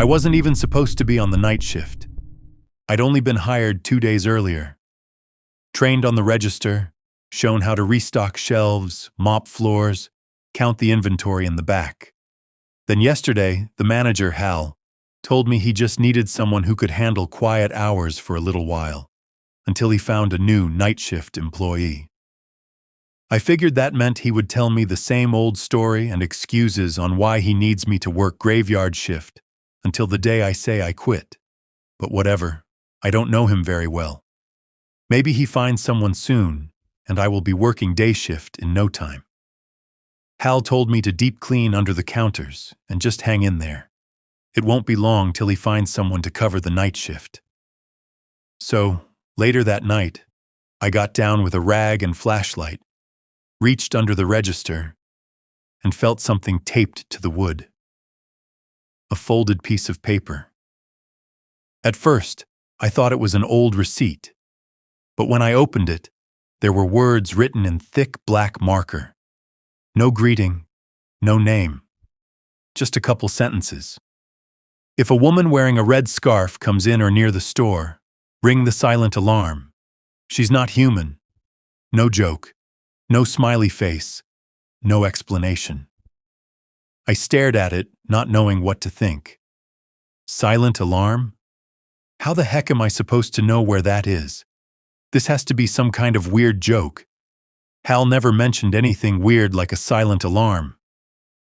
I wasn't even supposed to be on the night shift. I'd only been hired 2 days earlier. Trained on the register, shown how to restock shelves, mop floors, count the inventory in the back. Then yesterday, the manager, Hal, told me he just needed someone who could handle quiet hours for a little while, until he found a new night shift employee. I figured that meant he would tell me the same old story and excuses on why he needs me to work graveyard shift until the day I say I quit. But whatever, I don't know him very well. Maybe he finds someone soon, and I will be working day shift in no time. Hal told me to deep clean under the counters and just hang in there. It won't be long till he finds someone to cover the night shift. So, later that night, I got down with a rag and flashlight, reached under the register, and felt something taped to the wood. A folded piece of paper. At first, I thought it was an old receipt, but when I opened it, there were words written in thick black marker. No greeting, no name, just a couple sentences. If a woman wearing a red scarf comes in or near the store, ring the silent alarm. She's not human. No joke, no smiley face, no explanation. I stared at it, not knowing what to think. Silent alarm? How the heck am I supposed to know where that is? This has to be some kind of weird joke. Hal never mentioned anything weird like a silent alarm.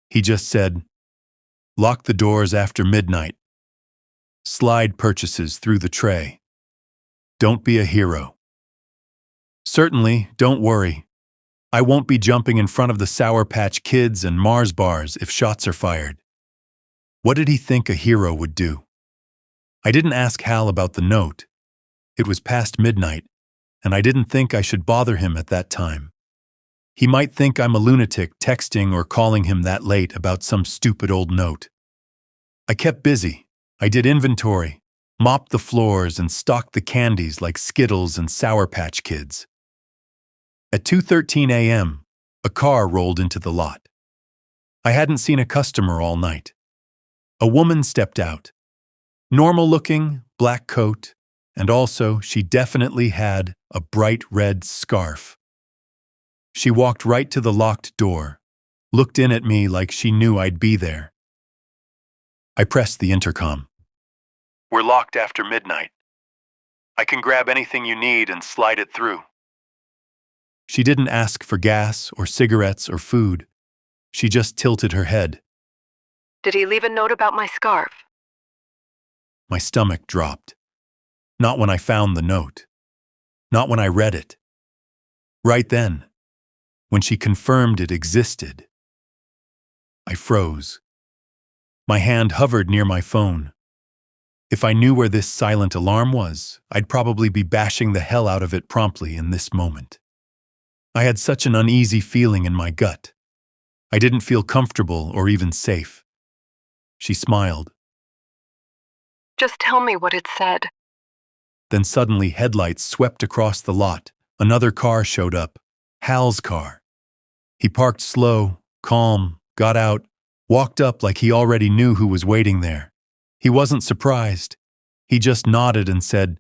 He just said, "Lock the doors after midnight. Slide purchases through the tray. Don't be a hero." Certainly, don't worry. I won't be jumping in front of the Sour Patch Kids and Mars bars if shots are fired. What did he think a hero would do? I didn't ask Hal about the note. It was past midnight, and I didn't think I should bother him at that time. He might think I'm a lunatic texting or calling him that late about some stupid old note. I kept busy. I did inventory, mopped the floors, and stocked the candies like Skittles and Sour Patch Kids. At 2:13 a.m., a car rolled into the lot. I hadn't seen a customer all night. A woman stepped out. Normal-looking, black coat, and also she definitely had a bright red scarf. She walked right to the locked door, looked in at me like she knew I'd be there. I pressed the intercom. "We're locked after midnight. I can grab anything you need and slide it through." She didn't ask for gas or cigarettes or food. She just tilted her head. "Did he leave a note about my scarf?" My stomach dropped. Not when I found the note. Not when I read it. Right then, when she confirmed it existed. I froze. My hand hovered near my phone. If I knew where this silent alarm was, I'd probably be bashing the hell out of it promptly in this moment. I had such an uneasy feeling in my gut. I didn't feel comfortable or even safe. She smiled. "Just tell me what it said." Then suddenly headlights swept across the lot. Another car showed up. Hal's car. He parked slow, calm, got out, walked up like he already knew who was waiting there. He wasn't surprised. He just nodded and said,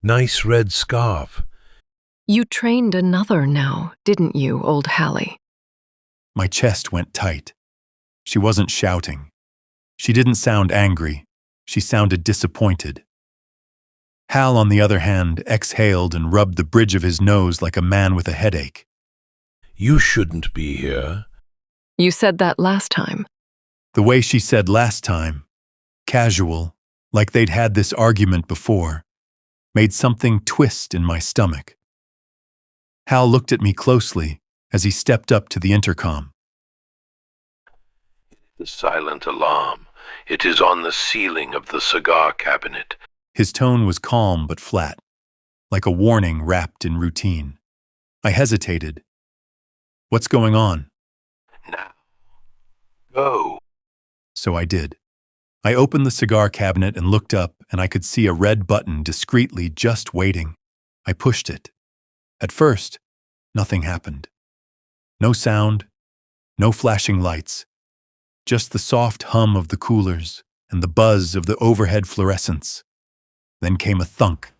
"Nice red scarf." "You trained another now, didn't you, old Hallie?" My chest went tight. She wasn't shouting. She didn't sound angry. She sounded disappointed. Hal, on the other hand, exhaled and rubbed the bridge of his nose like a man with a headache. "You shouldn't be here." "You said that last time." The way she said last time, casual, like they'd had this argument before, made something twist in my stomach. Hal looked at me closely as he stepped up to the intercom. "The silent alarm. It is on the ceiling of the cigar cabinet." His tone was calm but flat, like a warning wrapped in routine. I hesitated. "What's going on?" "Now, go." So I did. I opened the cigar cabinet and looked up, and I could see a red button discreetly just waiting. I pushed it. At first, nothing happened. No sound, no flashing lights, just the soft hum of the coolers and the buzz of the overhead fluorescents. Then came a thunk,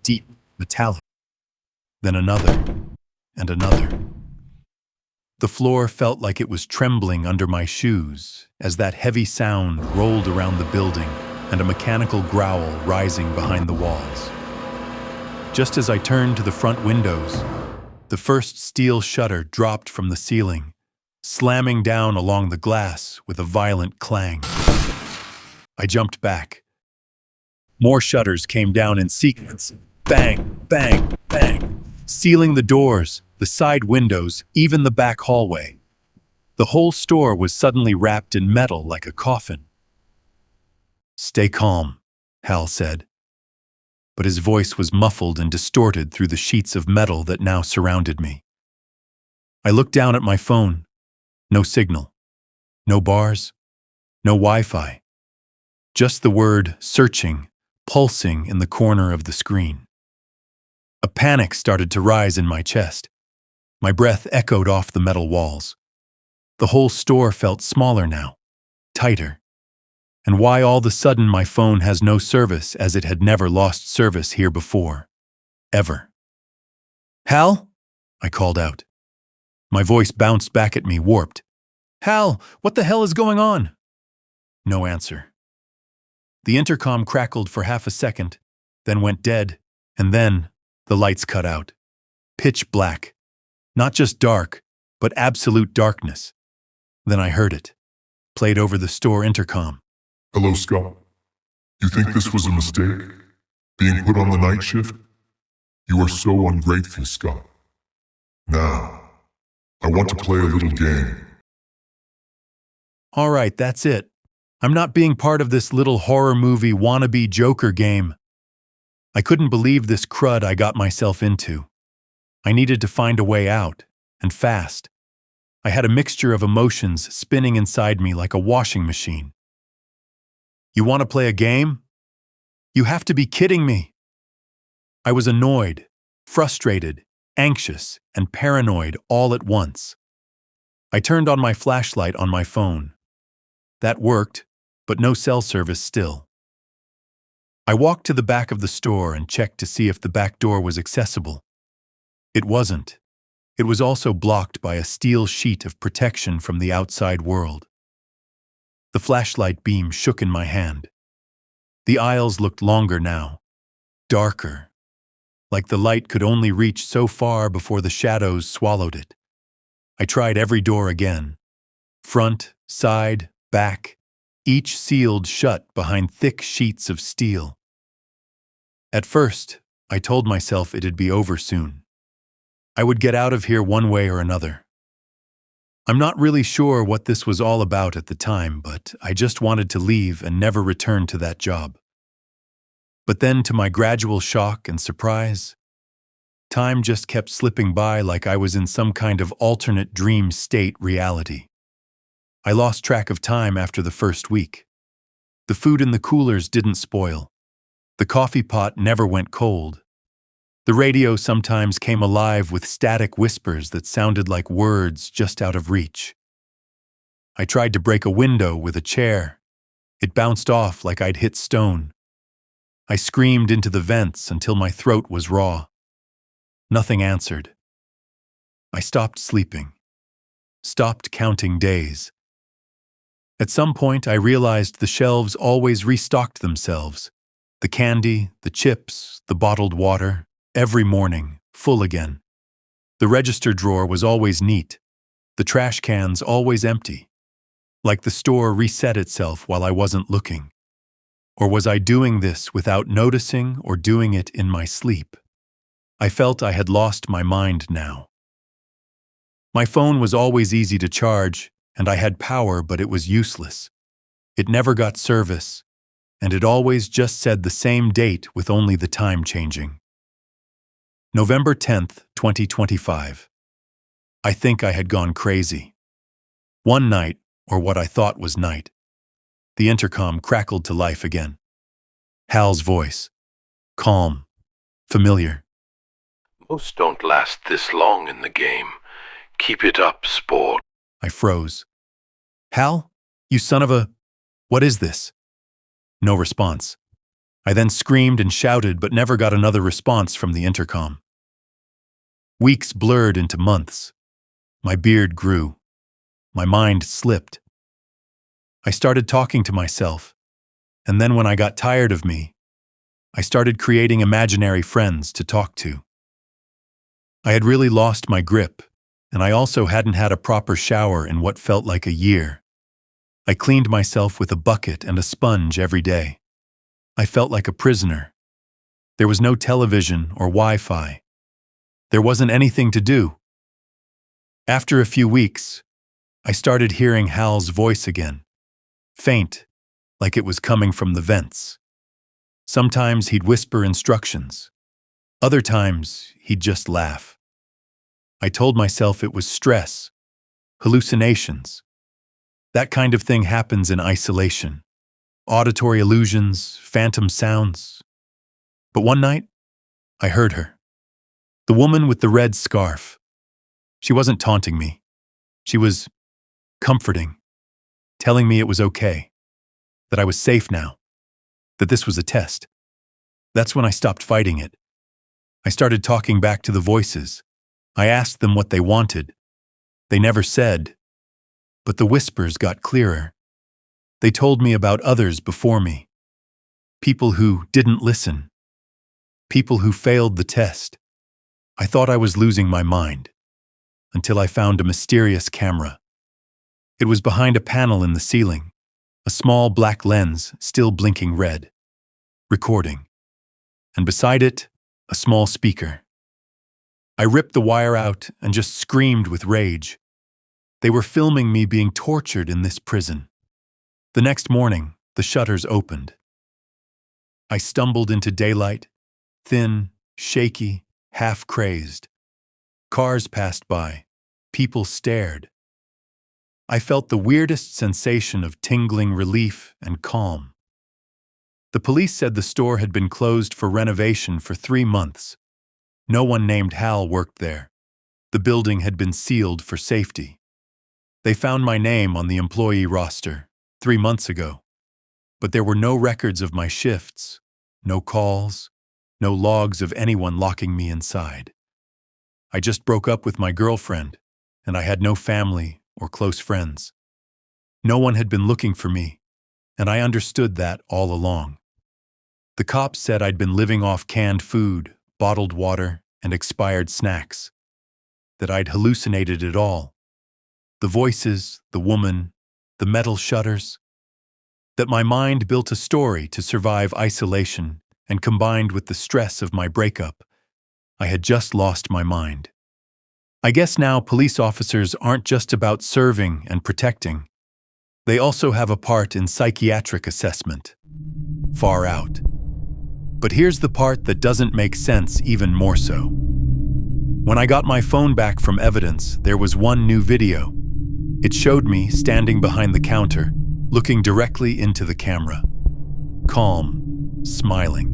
deep, metallic. Then another, and another. The floor felt like it was trembling under my shoes as that heavy sound rolled around the building and a mechanical growl rising behind the walls. Just as I turned to the front windows, the first steel shutter dropped from the ceiling, slamming down along the glass with a violent clang. I jumped back. More shutters came down in sequence. Bang, bang, bang, sealing the doors, the side windows, even the back hallway. The whole store was suddenly wrapped in metal like a coffin. "Stay calm," Hal said. But his voice was muffled and distorted through the sheets of metal that now surrounded me. I looked down at my phone. No signal. No bars. No Wi-Fi. Just the word "searching" pulsing in the corner of the screen. A panic started to rise in my chest. My breath echoed off the metal walls. The whole store felt smaller now, tighter. And why all of a sudden my phone has no service as it had never lost service here before. Ever. "Hal?" I called out. My voice bounced back at me, warped. "Hal, what the hell is going on?" No answer. The intercom crackled for half a second, then went dead, and then the lights cut out. Pitch black. Not just dark, but absolute darkness. Then I heard it, played over the store intercom. "Hello, Scott. You think this was a mistake? Being put on the night shift? You are so ungrateful, Scott. Now, I want to play a little game." All right, that's it. I'm not being part of this little horror movie wannabe Joker game. I couldn't believe this crud I got myself into. I needed to find a way out, and fast. I had a mixture of emotions spinning inside me like a washing machine. "You want to play a game? You have to be kidding me." I was annoyed, frustrated, anxious, and paranoid all at once. I turned on my flashlight on my phone. That worked, but no cell service still. I walked to the back of the store and checked to see if the back door was accessible. It wasn't. It was also blocked by a steel sheet of protection from the outside world. The flashlight beam shook in my hand. The aisles looked longer now, darker, like the light could only reach so far before the shadows swallowed it. I tried every door again. Front, side, back, each sealed shut behind thick sheets of steel. At first, I told myself it'd be over soon. I would get out of here one way or another. I'm not really sure what this was all about at the time, but I just wanted to leave and never return to that job. But then, to my gradual shock and surprise, time just kept slipping by like I was in some kind of alternate dream state reality. I lost track of time after the first week. The food in the coolers didn't spoil. The coffee pot never went cold. The radio sometimes came alive with static whispers that sounded like words just out of reach. I tried to break a window with a chair. It bounced off like I'd hit stone. I screamed into the vents until my throat was raw. Nothing answered. I stopped sleeping. Stopped counting days. At some point, I realized the shelves always restocked themselves. The candy, the chips, the bottled water, every morning, full again. The register drawer was always neat. The trash cans always empty. Like the store reset itself while I wasn't looking. Or was I doing this without noticing or doing it in my sleep? I felt I had lost my mind now. My phone was always easy to charge, and I had power, but it was useless. It never got service, and it always just said the same date with only the time changing. November 10th, 2025. I think I had gone crazy. One night, or what I thought was night, the intercom crackled to life again. Hal's voice. Calm. Familiar. Most don't last this long in the game. Keep it up, sport. I froze. "Hal? You son of a... What is this?" No response. I then screamed and shouted but never got another response from the intercom. Weeks blurred into months. My beard grew. My mind slipped. I started talking to myself, and then when I got tired of me, I started creating imaginary friends to talk to. I had really lost my grip, and I also hadn't had a proper shower in what felt like a year. I cleaned myself with a bucket and a sponge every day. I felt like a prisoner. There was no television or Wi-Fi. There wasn't anything to do. After a few weeks, I started hearing Hal's voice again, faint, like it was coming from the vents. Sometimes he'd whisper instructions. Other times, he'd just laugh. I told myself it was stress, hallucinations. That kind of thing happens in isolation. Auditory illusions, phantom sounds. But one night, I heard her. The woman with the red scarf. She wasn't taunting me. She was comforting, telling me it was okay, that I was safe now, that this was a test. That's when I stopped fighting it. I started talking back to the voices. I asked them what they wanted. They never said, but the whispers got clearer. They told me about others before me, people who didn't listen, people who failed the test. I thought I was losing my mind, until I found a mysterious camera. It was behind a panel in the ceiling, a small black lens still blinking red, recording, and beside it, a small speaker. I ripped the wire out and just screamed with rage. They were filming me being tortured in this prison. The next morning, the shutters opened. I stumbled into daylight, thin, shaky, half-crazed. Cars passed by. People stared. I felt the weirdest sensation of tingling relief and calm. The police said the store had been closed for renovation for 3 months. No one named Hal worked there. The building had been sealed for safety. They found my name on the employee roster 3 months ago, but there were no records of my shifts, no calls, no logs of anyone locking me inside. I just broke up with my girlfriend, and I had no family or close friends. No one had been looking for me, and I understood that all along. The cops said I'd been living off canned food, bottled water, and expired snacks, that I'd hallucinated it all. The voices, the woman, the metal shutters, that my mind built a story to survive isolation and combined with the stress of my breakup, I had just lost my mind. I guess now police officers aren't just about serving and protecting. They also have a part in psychiatric assessment. Far out. But here's the part that doesn't make sense even more so. When I got my phone back from evidence, there was one new video. It showed me standing behind the counter, looking directly into the camera. Calm, smiling.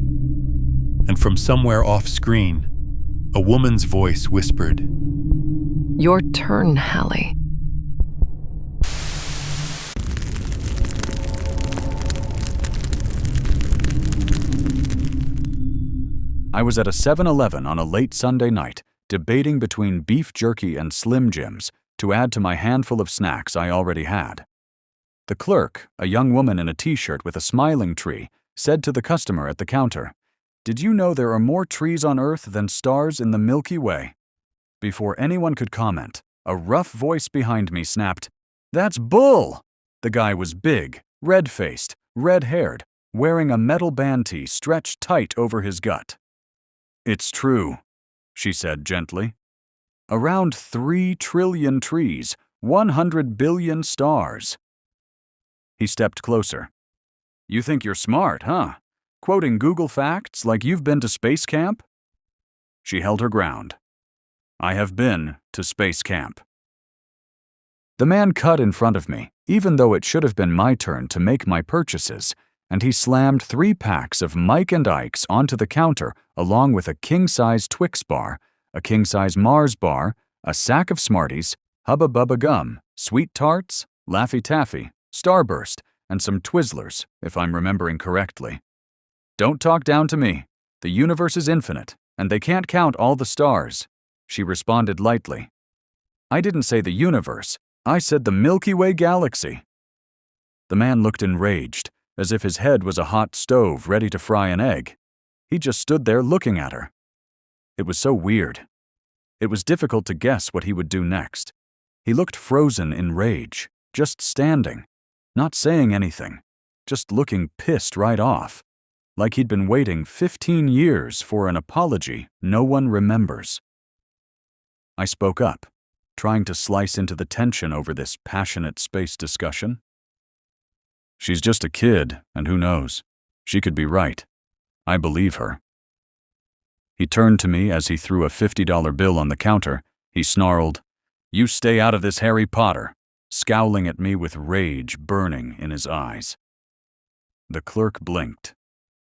And from somewhere off-screen, a woman's voice whispered, Your turn, Hallie. I was at a 7-Eleven on a late Sunday night, debating between beef jerky and Slim Jims to add to my handful of snacks I already had. The clerk, a young woman in a t-shirt with a smiling tree, said to the customer at the counter, "Did you know there are more trees on Earth than stars in the Milky Way?" Before anyone could comment, a rough voice behind me snapped, "That's bull!" The guy was big, red-faced, red-haired, wearing a metal band tee stretched tight over his gut. "It's true," she said gently. "Around 3 trillion trees, 100 billion stars." He stepped closer. "You think you're smart, huh? Quoting Google facts like you've been to space camp?" She held her ground. "I have been to space camp." The man cut in front of me, even though it should have been my turn to make my purchases, and he slammed 3 packs of Mike and Ike's onto the counter along with a king-size Twix bar, a king-size Mars bar, a sack of Smarties, Hubba Bubba gum, Sweet Tarts, Laffy Taffy, Starburst, and some Twizzlers, if I'm remembering correctly. Don't talk down to me. The universe is infinite, and they can't count all the stars, she responded lightly. I didn't say the universe. I said the Milky Way galaxy. The man looked enraged, as if his head was a hot stove ready to fry an egg. He just stood there looking at her. It was so weird. It was difficult to guess what he would do next. He looked frozen in rage, just standing, not saying anything, just looking pissed right off, like he'd been waiting 15 years for an apology no one remembers. I spoke up, trying to slice into the tension over this passionate space discussion. She's just a kid, and who knows? She could be right. I believe her. He turned to me as he threw a $50 bill on the counter. He snarled, "You stay out of this, Harry Potter," scowling at me with rage burning in his eyes. The clerk blinked.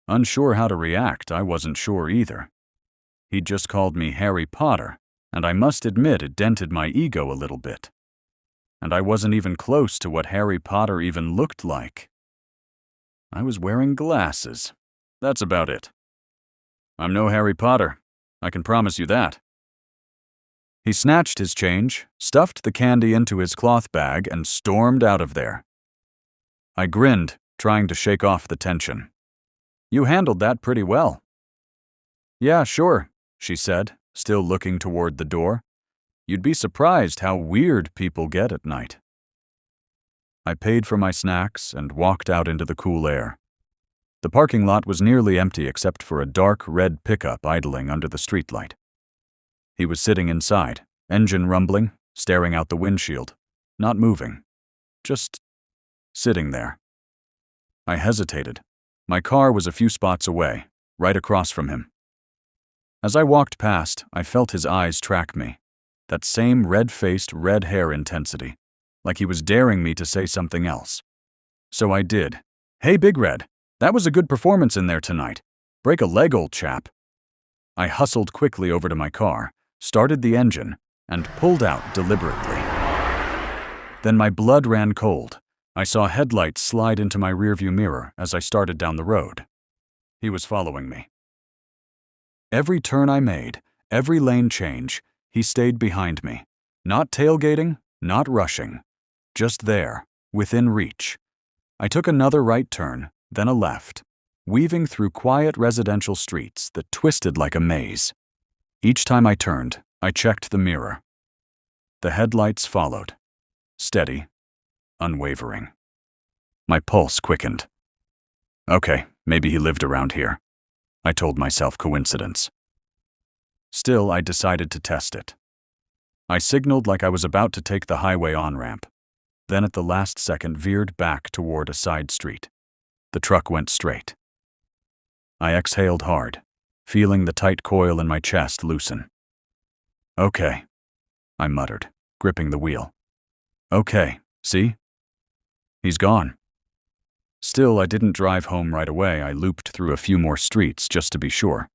Unsure how to react, I wasn't sure either. He'd just called me Harry Potter, and I must admit it dented my ego a little bit. And I wasn't even close to what Harry Potter even looked like. I was wearing glasses. That's about it. I'm no Harry Potter. I can promise you that. He snatched his change, stuffed the candy into his cloth bag, and stormed out of there. I grinned, trying to shake off the tension. You handled that pretty well. Yeah, sure, she said, still looking toward the door. You'd be surprised how weird people get at night. I paid for my snacks and walked out into the cool air. The parking lot was nearly empty except for a dark red pickup idling under the streetlight. He was sitting inside, engine rumbling, staring out the windshield, not moving, just sitting there. I hesitated. My car was a few spots away, right across from him. As I walked past, I felt his eyes track me, that same red-faced, red hair intensity, like he was daring me to say something else. So I did. Hey, Big Red, that was a good performance in there tonight. Break a leg, old chap. I hustled quickly over to my car, started the engine, and pulled out deliberately. Then my blood ran cold. I saw headlights slide into my rearview mirror as I started down the road. He was following me. Every turn I made, every lane change, he stayed behind me. Not tailgating, not rushing. Just there, within reach. I took another right turn, then a left, weaving through quiet residential streets that twisted like a maze. Each time I turned, I checked the mirror. The headlights followed. Steady, unwavering. My pulse quickened. Okay, maybe he lived around here. I told myself coincidence. Still, I decided to test it. I signaled like I was about to take the highway on-ramp, then at the last second veered back toward a side street. The truck went straight. I exhaled hard, feeling the tight coil in my chest loosen. Okay, I muttered, gripping the wheel. Okay, see? He's gone. Still, I didn't drive home right away. I looped through a few more streets just to be sure.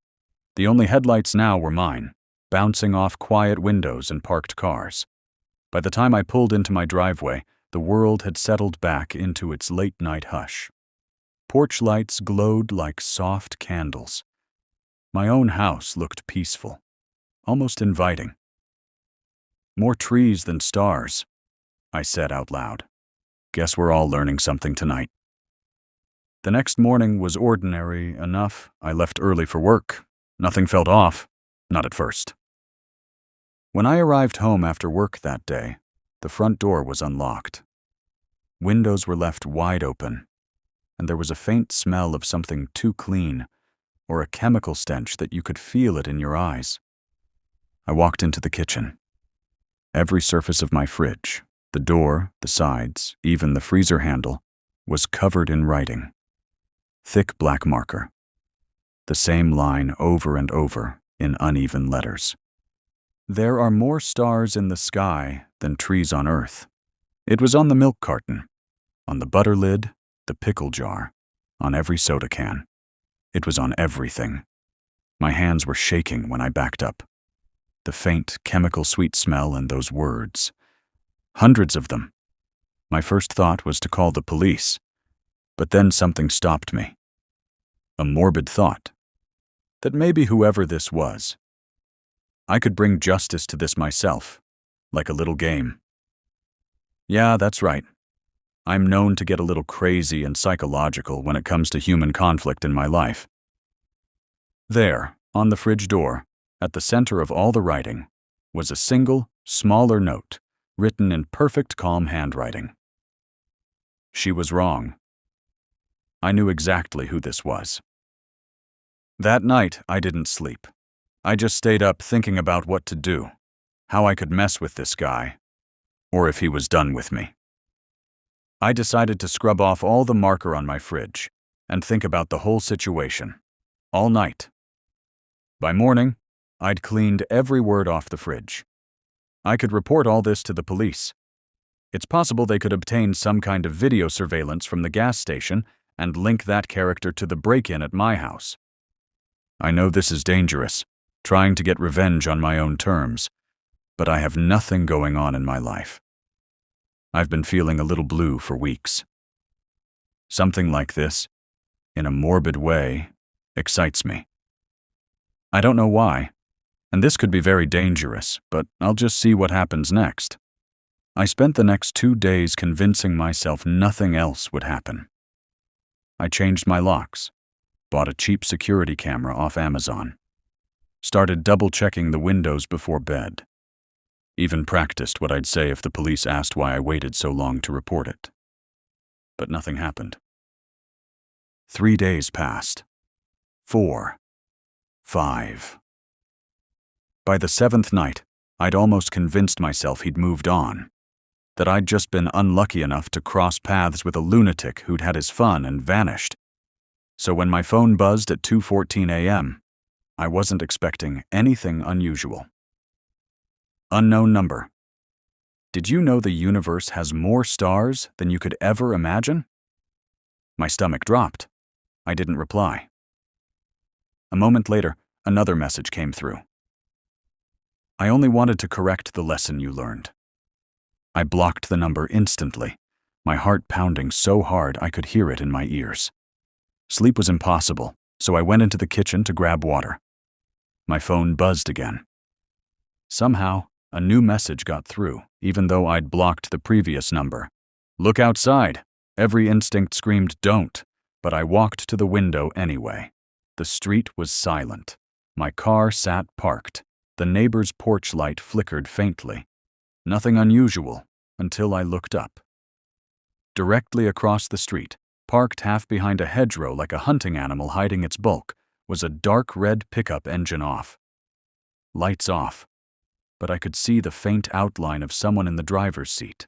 The only headlights now were mine, bouncing off quiet windows and parked cars. By the time I pulled into my driveway, the world had settled back into its late-night hush. Porch lights glowed like soft candles. My own house looked peaceful, almost inviting. More trees than stars, I said out loud. Guess we're all learning something tonight. The next morning was ordinary enough. I left early for work. Nothing felt off, not at first. When I arrived home after work that day, the front door was unlocked. Windows were left wide open, and there was a faint smell of something too clean, or a chemical stench that you could feel it in your eyes. I walked into the kitchen. Every surface of my fridge, the door, the sides, even the freezer handle, was covered in writing. Thick black marker. The same line over and over in uneven letters. There are more stars in the sky than trees on earth. It was on the milk carton, on the butter lid, the pickle jar, on every soda can. It was on everything. My hands were shaking when I backed up. The faint, chemical sweet smell and those words. Hundreds of them. My first thought was to call the police. But then something stopped me. A morbid thought. That maybe whoever this was, I could bring justice to this myself, like a little game. Yeah, that's right. I'm known to get a little crazy and psychological when it comes to human conflict in my life. There, on the fridge door, at the center of all the writing, was a single, smaller note, written in perfect calm handwriting. She was wrong. I knew exactly who this was. That night, I didn't sleep. I just stayed up thinking about what to do, how I could mess with this guy, or if he was done with me. I decided to scrub off all the marker on my fridge and think about the whole situation, all night. By morning, I'd cleaned every word off the fridge. I could report all this to the police. It's possible they could obtain some kind of video surveillance from the gas station and link that character to the break-in at my house. I know this is dangerous, trying to get revenge on my own terms, but I have nothing going on in my life. I've been feeling a little blue for weeks. Something like this, in a morbid way, excites me. I don't know why, and this could be very dangerous, but I'll just see what happens next. I spent the next 2 days convincing myself nothing else would happen. I changed my locks, bought a cheap security camera off Amazon, started double-checking the windows before bed, even practiced what I'd say if the police asked why I waited so long to report it. But nothing happened. 3 days passed. 4. 5. By the 7th night, I'd almost convinced myself he'd moved on, that I'd just been unlucky enough to cross paths with a lunatic who'd had his fun and vanished. So when my phone buzzed at 2:14 a.m., I wasn't expecting anything unusual. Unknown number. Did you know the universe has more stars than you could ever imagine? My stomach dropped. I didn't reply. A moment later, another message came through. I only wanted to correct the lesson you learned. I blocked the number instantly, my heart pounding so hard I could hear it in my ears. Sleep was impossible, so I went into the kitchen to grab water. My phone buzzed again. Somehow, a new message got through, even though I'd blocked the previous number. Look outside. Every instinct screamed don't, but I walked to the window anyway. The street was silent. My car sat parked. The neighbor's porch light flickered faintly. Nothing unusual until I looked up. Directly across the street, parked half behind a hedgerow like a hunting animal hiding its bulk, was a dark red pickup engine off. Lights off, but I could see the faint outline of someone in the driver's seat.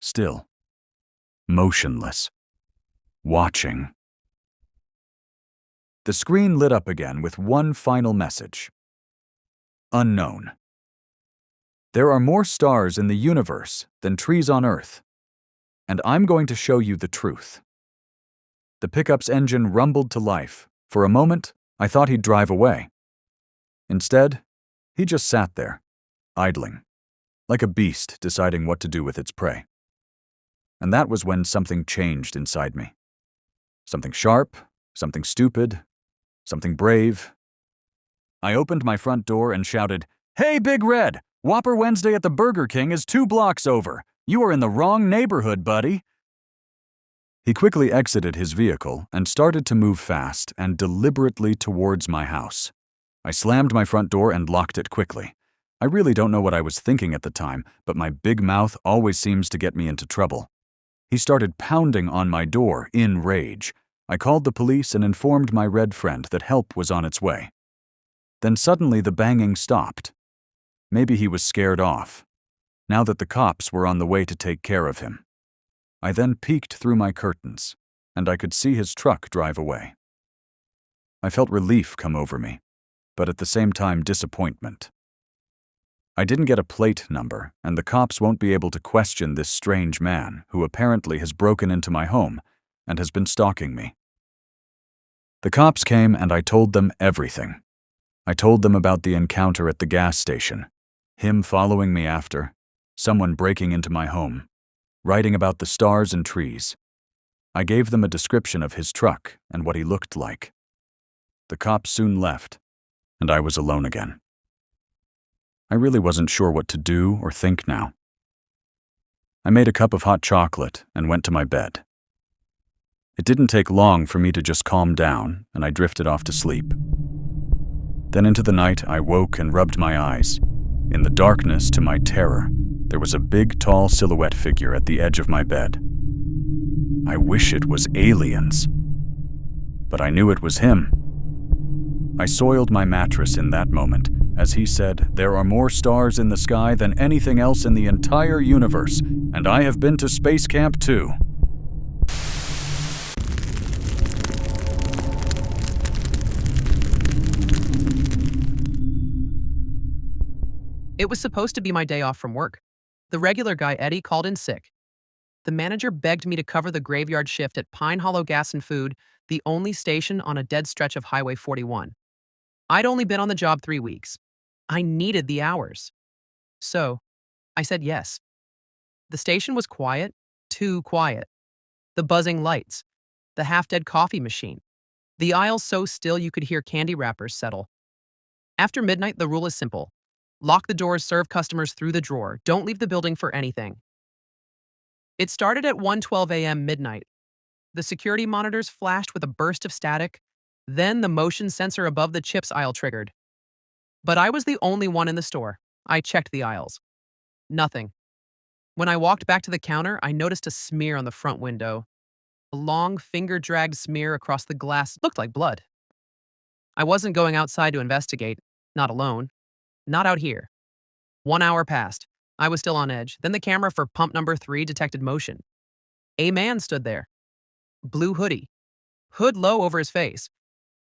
Still. Motionless. Watching. The screen lit up again with one final message. Unknown. There are more stars in the universe than trees on Earth, and I'm going to show you the truth. The pickup's engine rumbled to life. For a moment, I thought he'd drive away. Instead, he just sat there, idling, like a beast deciding what to do with its prey. And that was when something changed inside me. Something sharp, something stupid, something brave. I opened my front door and shouted, "Hey, Big Red! Whopper Wednesday at the Burger King is 2 blocks over. You are in the wrong neighborhood, buddy." He quickly exited his vehicle and started to move fast and deliberately towards my house. I slammed my front door and locked it quickly. I really don't know what I was thinking at the time, but my big mouth always seems to get me into trouble. He started pounding on my door in rage. I called the police and informed my red friend that help was on its way. Then suddenly the banging stopped. Maybe he was scared off, now that the cops were on the way to take care of him. I then peeked through my curtains, and I could see his truck drive away. I felt relief come over me, but at the same time disappointment. I didn't get a plate number, and the cops won't be able to question this strange man who apparently has broken into my home and has been stalking me. The cops came and I told them everything. I told them about the encounter at the gas station, him following me after, someone breaking into my home, writing about the stars and trees. I gave them a description of his truck and what he looked like. The cops soon left, and I was alone again. I really wasn't sure what to do or think now. I made a cup of hot chocolate and went to my bed. It didn't take long for me to just calm down, and I drifted off to sleep. Then into the night, I woke and rubbed my eyes. In the darkness, to my terror, there was a big, tall silhouette figure at the edge of my bed. I wish it was aliens. But I knew it was him. I soiled my mattress in that moment, as he said, "There are more stars in the sky than anything else in the entire universe, and I have been to space camp too." It was supposed to be my day off from work. The regular guy, Eddie, called in sick. The manager begged me to cover the graveyard shift at Pine Hollow Gas and Food, the only station on a dead stretch of Highway 41. I'd only been on the job 3 weeks. I needed the hours. So, I said yes. The station was quiet, too quiet. The buzzing lights, the half-dead coffee machine, the aisles so still you could hear candy wrappers settle. After midnight, the rule is simple. Lock the doors, serve customers through the drawer. Don't leave the building for anything. It started at 1:12 a.m. midnight. The security monitors flashed with a burst of static. Then the motion sensor above the chips aisle triggered. But I was the only one in the store. I checked the aisles. Nothing. When I walked back to the counter, I noticed a smear on the front window. A long, finger-dragged smear across the glass looked like blood. I wasn't going outside to investigate. Not alone. Not out here. 1 hour passed. I was still on edge. Then the camera for pump number 3 detected motion. A man stood there. Blue hoodie. Hood low over his face.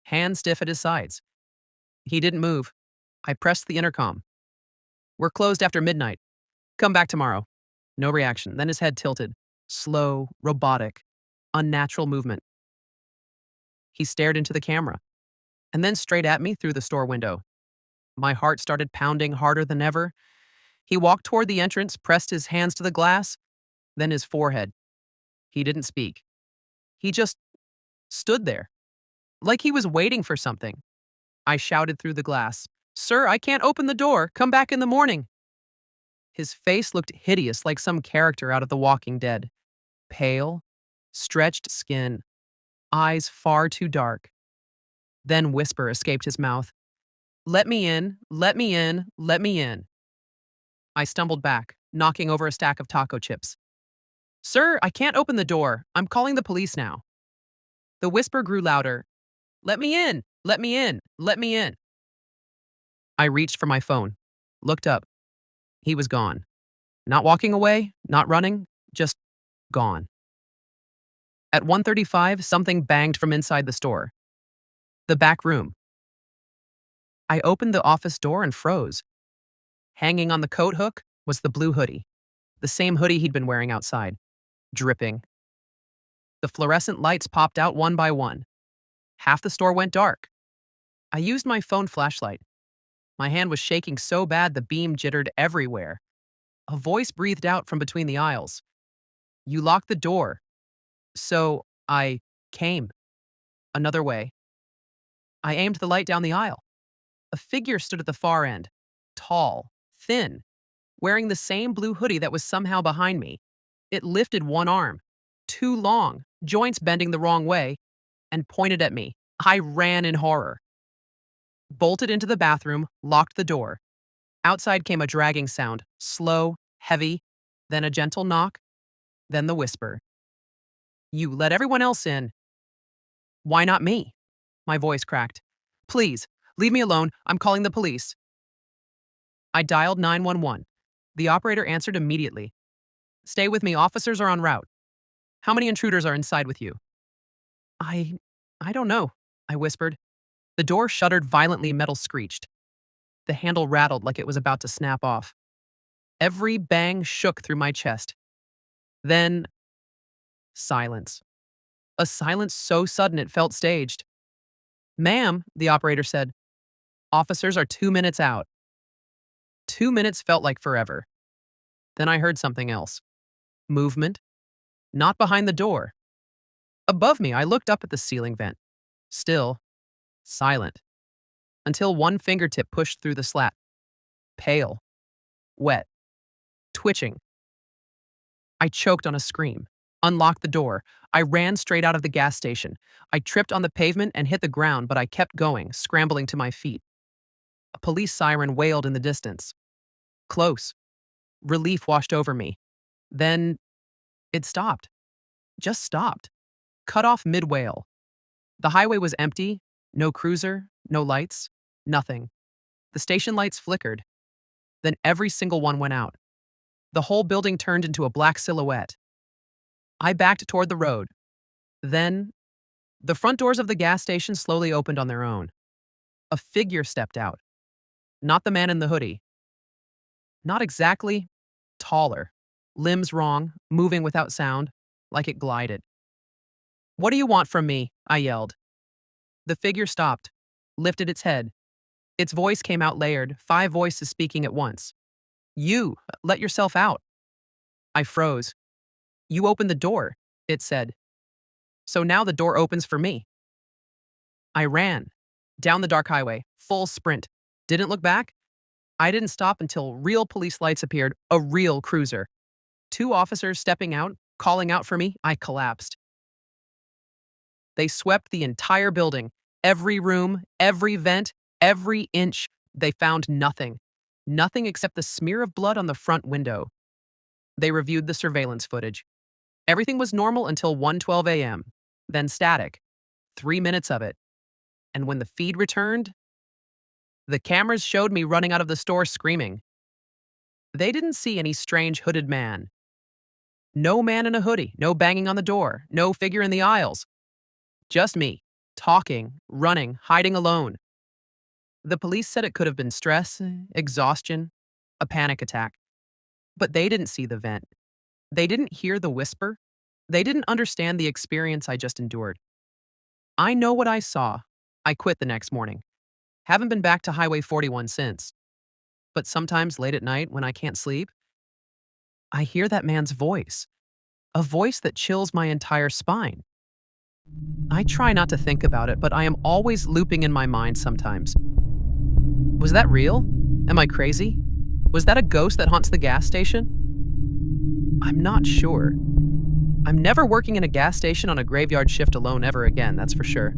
Hands stiff at his sides. He didn't move. I pressed the intercom. "We're closed after midnight. Come back tomorrow." No reaction. Then his head tilted. Slow, robotic, unnatural movement. He stared into the camera, and then straight at me through the store window. My heart started pounding harder than ever. He walked toward the entrance, pressed his hands to the glass, then his forehead. He didn't speak. He just stood there, like he was waiting for something. I shouted through the glass, "Sir, I can't open the door. Come back in the morning." His face looked hideous, like some character out of The Walking Dead. Pale, stretched skin, eyes far too dark. Then whisper escaped his mouth. "Let me in, let me in, let me in." I stumbled back, knocking over a stack of taco chips. "Sir, I can't open the door. I'm calling the police now." The whisper grew louder. "Let me in, let me in, let me in." I reached for my phone, looked up. He was gone. Not walking away, not running, just gone. At 1:35, something banged from inside the store. The back room. I opened the office door and froze. Hanging on the coat hook was the blue hoodie, the same hoodie he'd been wearing outside, dripping. The fluorescent lights popped out one by one. Half the store went dark. I used my phone flashlight. My hand was shaking so bad the beam jittered everywhere. A voice breathed out from between the aisles. "You locked the door." So I came. Another way. I aimed the light down the aisle. A figure stood at the far end. Tall, thin, wearing the same blue hoodie that was somehow behind me. It lifted one arm, too long, joints bending the wrong way, and pointed at me. I ran in horror. Bolted into the bathroom, locked the door. Outside came a dragging sound, slow, heavy, then a gentle knock, then the whisper. "You let everyone else in." "Why not me?" My voice cracked. "Please, leave me alone. I'm calling the police." I dialed 911. The operator answered immediately. "Stay with me. Officers are en route." "How many intruders are inside with you?" I don't know," I whispered. The door shuddered violently, metal screeched. The handle rattled like it was about to snap off. Every bang shook through my chest. Then, silence. A silence so sudden it felt staged. "Ma'am," the operator said, "officers are 2 minutes out." 2 minutes felt like forever. Then I heard something else. Movement. Not behind the door. Above me, I looked up at the ceiling vent. Still, silent. Until one fingertip pushed through the slat. Pale. Wet. Twitching. I choked on a scream. Unlocked the door. I ran straight out of the gas station. I tripped on the pavement and hit the ground, but I kept going, scrambling to my feet. A police siren wailed in the distance. Close. Relief washed over me. Then it stopped. Just stopped. Cut off mid-wail. The highway was empty. No cruiser, no lights, nothing. The station lights flickered. Then every single one went out. The whole building turned into a black silhouette. I backed toward the road. Then, the front doors of the gas station slowly opened on their own. A figure stepped out. Not the man in the hoodie. Not exactly. Taller. Limbs wrong, moving without sound, like it glided. "What do you want from me?" I yelled. The figure stopped, lifted its head. Its voice came out layered, 5 voices speaking at once. "You, let yourself out." I froze. "You opened the door," it said. "So now the door opens for me." I ran. Down the dark highway, full sprint. Didn't look back. I didn't stop until real police lights appeared, a real cruiser. 2 officers stepping out, calling out for me. I collapsed. They swept the entire building, every room, every vent, every inch. They found nothing. Nothing except the smear of blood on the front window. They reviewed the surveillance footage. Everything was normal until 1:12 a.m., then static. 3 minutes of it. And when the feed returned, the cameras showed me running out of the store screaming. They didn't see any strange hooded man. No man in a hoodie, no banging on the door, no figure in the aisles. Just me, talking, running, hiding alone. The police said it could have been stress, exhaustion, a panic attack. But they didn't see the vent. They didn't hear the whisper. They didn't understand the experience I just endured. I know what I saw. I quit the next morning. Haven't been back to Highway 41 since. But sometimes late at night when I can't sleep, I hear that man's voice. A voice that chills my entire spine. I try not to think about it, but I am always looping in my mind sometimes. Was that real? Am I crazy? Was that a ghost that haunts the gas station? I'm not sure. I'm never working in a gas station on a graveyard shift alone ever again, that's for sure.